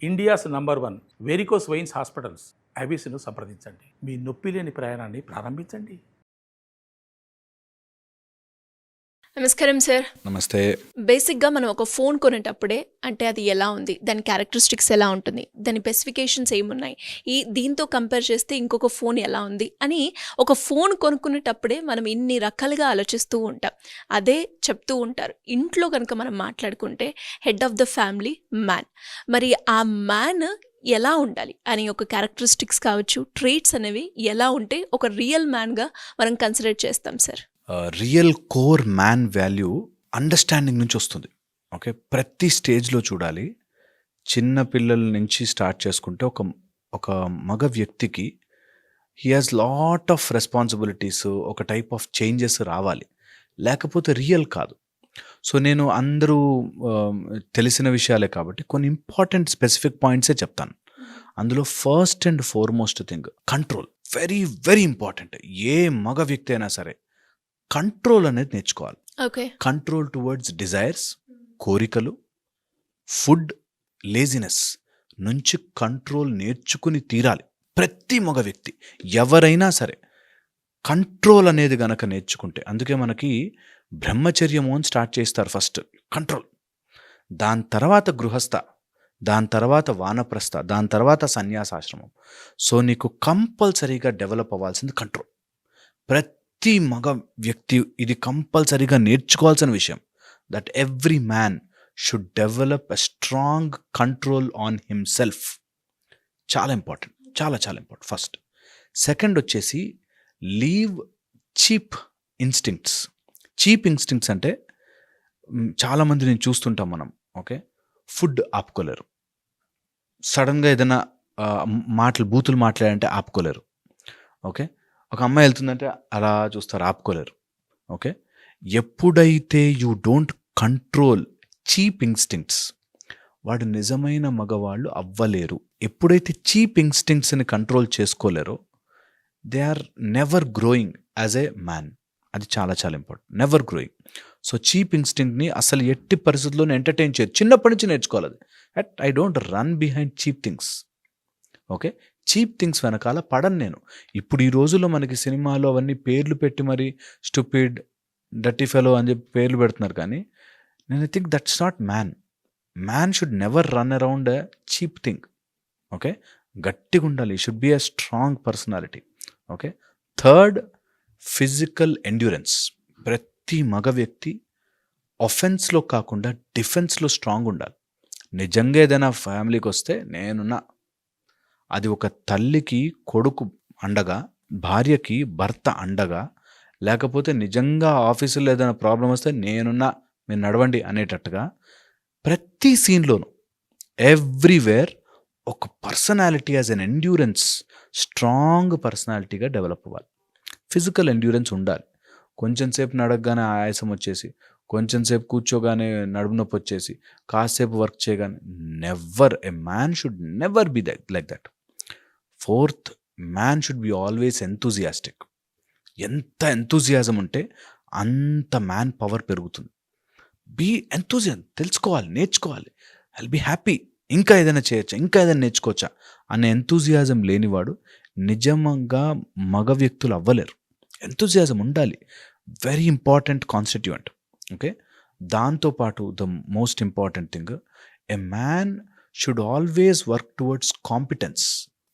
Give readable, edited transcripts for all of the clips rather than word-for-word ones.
India's number 1 varicose veins hospitals ఐబీసీను సంప్రదించండి. మీ నొప్పి లేని ప్రయాణాన్ని ప్రారంభించండి. నమస్కారం సార్. నమస్తే. బేసిక్గా మనం ఒక ఫోన్ కొనేటప్పుడే అంటే అది ఎలా ఉంది, దాని క్యారెక్టరిస్టిక్స్ ఎలా ఉంటుంది, దాని స్పెసిఫికేషన్స్ ఏమున్నాయి, దీంతో కంపేర్ చేస్తే ఇంకొక ఫోన్ ఎలా ఉంది అని ఒక ఫోన్ కొనుక్కునేటప్పుడే మనం ఇన్ని రకాలుగా ఆలోచిస్తూ ఉంటాం. అదే చెప్తూ ఉంటారు, ఇంట్లో కనుక మనం మాట్లాడుకుంటే head of the family man. మరి ఆ మ్యాన్ ఎలా ఉండాలి అని ఒక క్యారెక్టరిస్టిక్స్ కావచ్చు, ట్రేట్స్ అనేవి ఎలా ఉంటే ఒక రియల్ మ్యాన్గా మనం కన్సిడర్ చేస్తాం sir? Real core man value understanding నుంచి వస్తుంది. ఓకే, ప్రతి స్టేజ్లో చూడాలి. చిన్న పిల్లల నుంచి స్టార్ట్ చేసుకుంటే ఒక మగ వ్యక్తికి he has lot of responsibilities, ఒక టైప్ ఆఫ్ చేంజెస్ రావాలి, లేకపోతే రియల్ కాదు. సో నేను అందరూ తెలిసిన విషయాలే కాబట్టి కొన్ని ఇంపార్టెంట్ స్పెసిఫిక్ పాయింట్సే చెప్తాను. అందులో first and foremost thing control. Very very important. ఏ మగ వ్యక్తి అయినా సరే కంట్రోల్ అనేది నేర్చుకోవాలి. ఓకే, కంట్రోల్ టువర్డ్స్ డిజైర్స్, కోరికలు, ఫుడ్, లేజినెస్ నుంచి కంట్రోల్ నేర్చుకుని తీరాలి ప్రతి మగ వ్యక్తి. ఎవరైనా సరే కంట్రోల్ అనేది గనక నేర్చుకుంటే, అందుకే మనకి బ్రహ్మచర్యము అని స్టార్ట్ చేస్తారు. ఫస్ట్ కంట్రోల్, దాని తర్వాత గృహస్థ, దాని తర్వాత వానప్రస్థ, దాని తర్వాత సన్యాసాశ్రమం. సో నీకు కంపల్సరీగా డెవలప్ అవ్వాల్సింది కంట్రోల్. ప్రతి మగ వ్యక్తి ఇది కంపల్సరీగా నేర్చుకోవాల్సిన విషయం. That every man should develop a strong control on himself. చాలా ఇంపార్టెంట్, చాలా చాలా ఇంపార్టెంట్. ఫస్ట్. సెకండ్ వచ్చేసి leave cheap instincts. Cheap instincts అంటే చాలామంది నేను చూస్తుంటాం మనం. ఓకే, ఫుడ్ ఆపుకోలేరు, సడన్గా ఏదైనా బూతులు మాట్లాడంటే ఆపుకోలేరు. ఓకే, ఒక అమ్మాయి వెళ్తుందంటే అలా చూస్తారు, ఆపుకోలేరు. ఓకే, ఎప్పుడైతే you don't control cheap instincts, వాడు నిజమైన మగవాళ్ళు అవ్వలేరు. ఎప్పుడైతే చీప్ ఇన్స్టింక్ట్స్ని కంట్రోల్ చేసుకోలేరో they are never growing as a man. అది చాలా చాలా important, never growing. So cheap ఇన్స్టింక్ట్ని అసలు ఎట్టి పరిస్థితుల్లోనే ఎంటర్టైన్ చేయదు. చిన్నప్పటి నుంచి నేర్చుకోవాలి అది. I don't run behind cheap things. Okay, cheap things వెనకాల పడను నేను. ఇప్పుడు ఈ రోజుల్లో మనకి సినిమాలో అవన్నీ పేర్లు పెట్టి మరి స్టూపిడ్, డర్టీ ఫెలో అని చెప్పి పేర్లు పెడుతున్నారు. కానీ నేను I think that's not man. Man should never run around a cheap thing. Okay, గట్టిగా ఉండాలి, should be a strong personality. Okay, third physical endurance. ప్రతి మగ వ్యక్తి ఒఫెన్స్లో కాకుండా డిఫెన్స్లో స్ట్రాంగ్ ఉండాలి. నిజంగా ఏదైనా ఫ్యామిలీకి వస్తే నేనున్నా, అది ఒక తల్లికి కొడుకు అండగా, భార్యకి భర్త అండగా, లేకపోతే నిజంగా ఆఫీసులో ఏదైనా ప్రాబ్లం వస్తే నేనున్నా, మీరు నడవండి అనేటట్టుగా ప్రతి సీన్లోనూ ఎవ్రీవేర్ ఒక personality as an endurance, strong పర్సనాలిటీగా డెవలప్ అవ్వాలి. ఫిజికల్ ఎండ్యూరెన్స్ ఉండాలి. కొంచెం సేపు నడగగానే ఆయాసం వచ్చేసి, కొంచెం సేపు కూర్చోగానే నడుము నొప్పి వచ్చేసి, కాసేపు వర్క్ చేయగానే never, a man should never be like that. Fourth, man should be always enthusiastic. ఎంత ఎంతూజియాజం ఉంటే అంత మ్యాన్ పవర్ పెరుగుతుంది. బీ ఎంతూజియాజం, తెలుసుకోవాలి, నేర్చుకోవాలి. ఐల్ బీ హ్యాపీ, ఇంకా ఏదైనా చేయొచ్చా, ఇంకా ఏదైనా నేర్చుకోవచ్చా అనే ఎంతూజియాజం లేనివాడు నిజంగా మగ వ్యక్తులు అవ్వలేరు. ఎంతూజియాజం ఉండాలి, వెరీ ఇంపార్టెంట్ కాన్స్టిట్యూయెంట్. ఓకే, దాంతోపాటు the most important thing, a man should always work towards competence.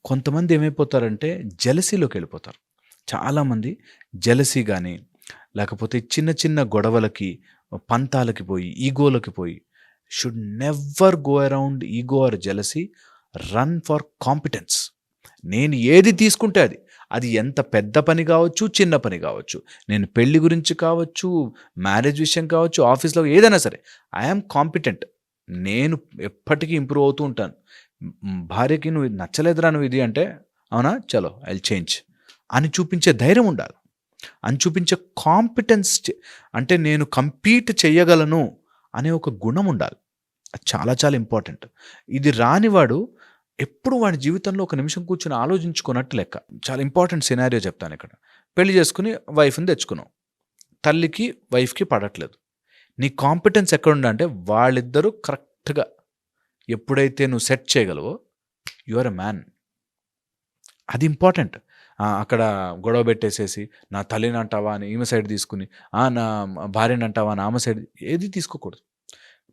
కొంతమంది ఏమైపోతారంటే జెలసీలోకి వెళ్ళిపోతారు. చాలామంది జెలసీ కానీ, లేకపోతే చిన్న చిన్న గొడవలకి, పంతాలకి పోయి, ఈగోలకి పోయి, should never go around ego or jealousy. Run for competence. నేను ఏది తీసుకుంటే అది ఎంత పెద్ద పని కావచ్చు, చిన్న పని కావచ్చు, నేను పెళ్లి గురించి కావచ్చు, మ్యారేజ్ విషయం కావచ్చు, ఆఫీస్లో ఏదైనా సరే, ఐఆమ్ కాంపిటెంట్. నేను ఎప్పటికీ ఇంప్రూవ్ అవుతూ ఉంటాను. భార్యకి నువ్వు నచ్చలేదురా నువ్వు ఇది అంటే, అవునా, చలో ఐ చేంజ్ అని చూపించే ధైర్యం ఉండాలి, అని చూపించే కాంపిటెన్స్, అంటే నేను కంపీట్ చేయగలను అనే ఒక గుణం ఉండాలి. అది చాలా చాలా ఇంపార్టెంట్. ఇది రానివాడు ఎప్పుడు వాడి జీవితంలో ఒక నిమిషం కూర్చొని ఆలోచించుకున్నట్టు లెక్క. చాలా ఇంపార్టెంట్ సినారియో చెప్తాను ఇక్కడ. పెళ్లి చేసుకుని వైఫ్ని తెచ్చుకున్నావు, తల్లికి వైఫ్కి పడట్లేదు. నీ కాంపిటెన్స్ ఎక్కడుందంటే వాళ్ళిద్దరూ కరెక్ట్గా ఎప్పుడైతే నువ్వు సెట్ చేయగలవో యు ఆర్ ఎ మ్యాన్. అది ఇంపార్టెంట్. అక్కడ గొడవ పెట్టేసేసి నా తల్లిని అంటావా అని ఈమె సైడ్ తీసుకుని, నా భార్యని అంటావా అని ఆమె సైడ్, ఏది తీసుకోకూడదు.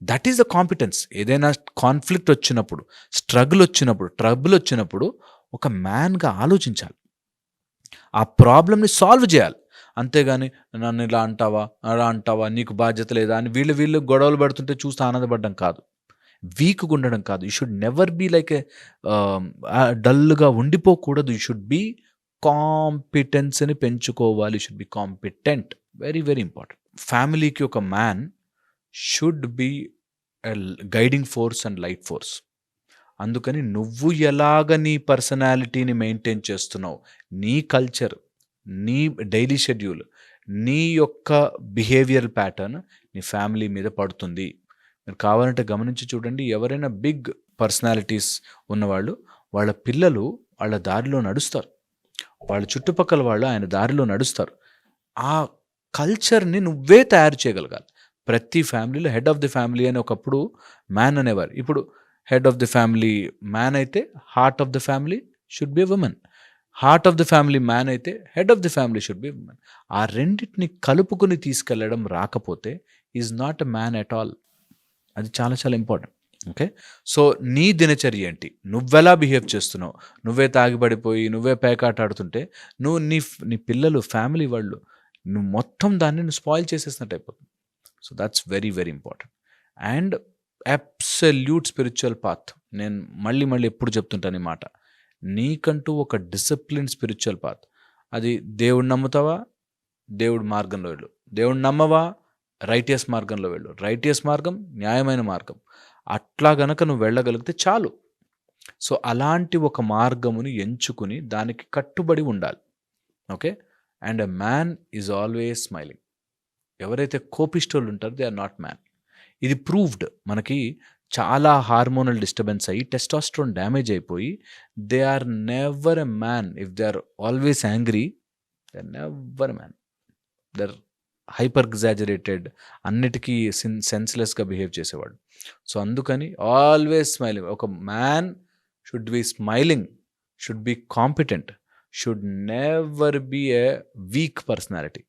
That is the competence. ఏదైనా కాన్ఫ్లిక్ట్ వచ్చినప్పుడు, స్ట్రగుల్ వచ్చినప్పుడు, ట్రబుల్ వచ్చినప్పుడు ఒక మ్యాన్గా ఆలోచించాలి, ఆ ప్రాబ్లమ్ని సాల్వ్ చేయాలి. అంతేగాని నన్ను ఇలా అంటావా అలా అంటావా నీకు బాధ్యత లేదా అని వీళ్ళు గొడవలు పడుతుంటే చూస్తూ ఆనందపడడం కాదు, వీక్గా ఉండడం కాదు. You should never be like a డల్గా ఉండిపోకూడదు. యూ షుడ్ బీ కాంపిటెన్స్ని పెంచుకోవాలి. You should be competent. Very very important. ఫ్యామిలీకి ఒక man should be guiding force and light force. అందుకని నువ్వు ఎలాగ నీ పర్సనాలిటీని మెయింటైన్ చేస్తున్నావు, నీ కల్చర్, నీ డైలీ షెడ్యూల్, నీ యొక్క బిహేవియర్ ప్యాటర్న్ నీ ఫ్యామిలీ మీద పడుతుంది. మీరు కావాలంటే గమనించి చూడండి, ఎవరైనా బిగ్ పర్సనాలిటీస్ ఉన్నవాళ్ళు వాళ్ళ పిల్లలు వాళ్ళ దారిలో నడుస్తారు, వాళ్ళ చుట్టుపక్కల వాళ్ళు ఆయన దారిలో నడుస్తారు. ఆ కల్చర్ని నువ్వే తయారు చేయగలగాలి. ప్రతి ఫ్యామిలీలో హెడ్ ఆఫ్ ది ఫ్యామిలీ అని ఒకప్పుడు మ్యాన్ అనేవారు. ఇప్పుడు head of the family man అయితే heart of the family should be women. Heart of the family man అయితే head of the family should be women. ఆ రెండింటిని కలుపుకొని తీసుకెళ్లడం రాకపోతే is not a man at all. అది చాలా చాలా ఇంపార్టెంట్. ఓకే, సో నీ దినచర్య ఏంటి, నువ్వెలా బిహేవ్ చేస్తున్నావు, నువ్వే తాగిపడిపోయి నువ్వే పేకాట ఆడుతుంటే నువ్వు నీ పిల్లలు ఫ్యామిలీ వాళ్ళు నువ్వు మొత్తం దాన్ని నువ్వు స్పాయిల్ చేసేసినట్టు అయిపోతుంది. So that's very very important. And absolute spiritual path. నేను మళ్ళీ ఎప్పుడు చెప్తుంటాను ఈ మాట, నీకంటూ ఒక డిసిప్లిన్ స్పిరిచువల్ పాత్. అది దేవుడు నమ్ముతావా, దేవుడి మార్గంలో వెళ్ళు. దేవుడు నమ్మవా, రైటియస్ మార్గంలో వెళ్ళు. రైటియస్ మార్గం న్యాయమైన మార్గం. అట్లా గనక నువ్వు వెళ్ళగలిగితే చాలు. సో అలాంటి ఒక మార్గముని ఎంచుకుని దానికి కట్టుబడి ఉండాలి. Okay, and a man is always smiling. ఎవరైతే కోపిస్టోళ్ళు ఉంటారో దే ఆర్ నాట్ మ్యాన్. ఇది ప్రూవ్డ్. మనకి చాలా హార్మోనల్ డిస్టర్బెన్స్ అయ్యి టెస్టాస్ట్రోన్ డ్యామేజ్ అయిపోయి they are never a man. If they are always angry they are never a man. They are hyper exaggerated, అన్నిటికీ సెన్స్లెస్గా బిహేవ్ చేసేవాడు. సో అందుకని ఆల్వేస్ స్మైలింగ్. ఒక man should be smiling, should be competent, should never be a weak personality.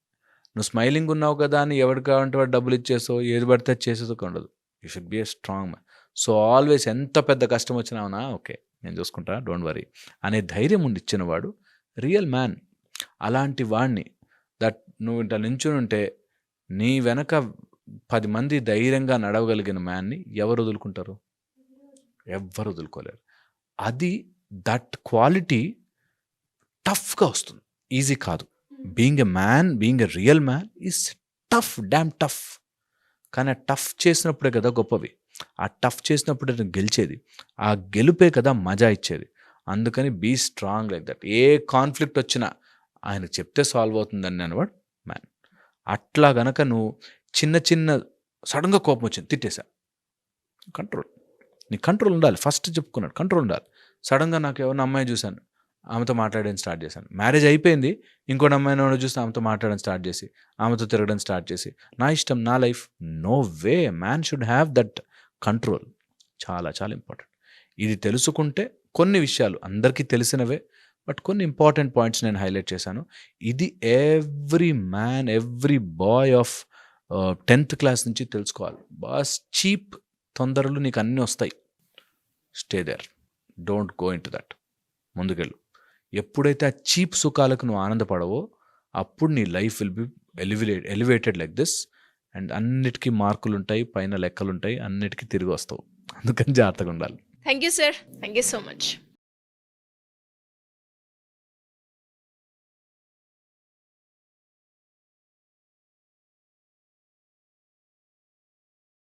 నువ్వు smiling ఉన్నావు కదా అని ఎవరికి కావాలంటే వాడు డబ్బులు ఇచ్చేసో ఏది పడితే చేసేసో ఉండదు. You should B a strong man. So always ఎంత పెద్ద కష్టం వచ్చినావునా ఓకే నేను చూసుకుంటా, డోంట్ వరీ అనే ధైర్యం ఉండి ఇచ్చినవాడు రియల్ మ్యాన్. అలాంటి వాడిని నువ్వు ఇంట నించుని ఉంటే నీ వెనక 10 మంది ధైర్యంగా నడవగలిగిన మ్యాన్ని ఎవరు వదులుకుంటారు? ఎవ్వరు వదులుకోలేరు. అది దట్ క్వాలిటీ టఫ్గా వస్తుంది, ఈజీ కాదు. Being a man, being a real man is tough, dam tough. కానీ ఆ టఫ్ చేసినప్పుడే కదా గొప్పవి. ఆ టఫ్ చేసినప్పుడే గెలిచేది. ఆ గెలుపే కదా మజా ఇచ్చేది. అందుకని బీ స్ట్రాంగ్ లైక్ దట్. ఏ కాన్ఫ్లిక్ట్ వచ్చినా ఆయనకు చెప్తే సాల్వ్ అవుతుందని అనేవాడు మ్యాన్. అట్లా గనక నువ్వు చిన్న సడన్గా కోపం వచ్చింది తిట్టేశా, కంట్రోల్. నీ కంట్రోల్ ఉండాలి. ఫస్ట్ చెప్పుకున్నాడు కంట్రోల్ ఉండాలి. సడన్గా నాకు ఎవరిన అమ్మాయి చూశాను, ఆమెతో మాట్లాడడం స్టార్ట్ చేశాను. మ్యారేజ్ అయిపోయింది, ఇంకోటి అమ్మాయిని ఎవరో చూస్తే ఆమెతో మాట్లాడడం స్టార్ట్ చేసి, ఆమెతో తిరగడం స్టార్ట్ చేసి, నా ఇష్టం నా life. No way, man should have that control. చాలా చాలా ఇంపార్టెంట్. ఇది తెలుసుకుంటే కొన్ని విషయాలు అందరికీ తెలిసినవే, బట్ కొన్ని ఇంపార్టెంట్ పాయింట్స్ నేను హైలైట్ చేశాను. ఇది every man, every boy of 10th class నుంచి తెలుసుకోవాలి. బాస్ చీప్ తొందరలు నీకు అన్నీ వస్తాయి. Stay there, don't go in to that. ముందుకెళ్ళు. ఎప్పుడైతే ఆ చీప్ సుఖాలకు నువ్వు ఆనందపడవో అప్పుడు నీ life will be elevated like this. And అన్నిటికీ మార్కులు ఉంటాయి, పైన లెక్కలు ఉంటాయి, అన్నిటికీ తిరిగి వస్తావు. అందుకని జాగ్రత్తగా ఉండాలి. Thank you sir, thank you so much.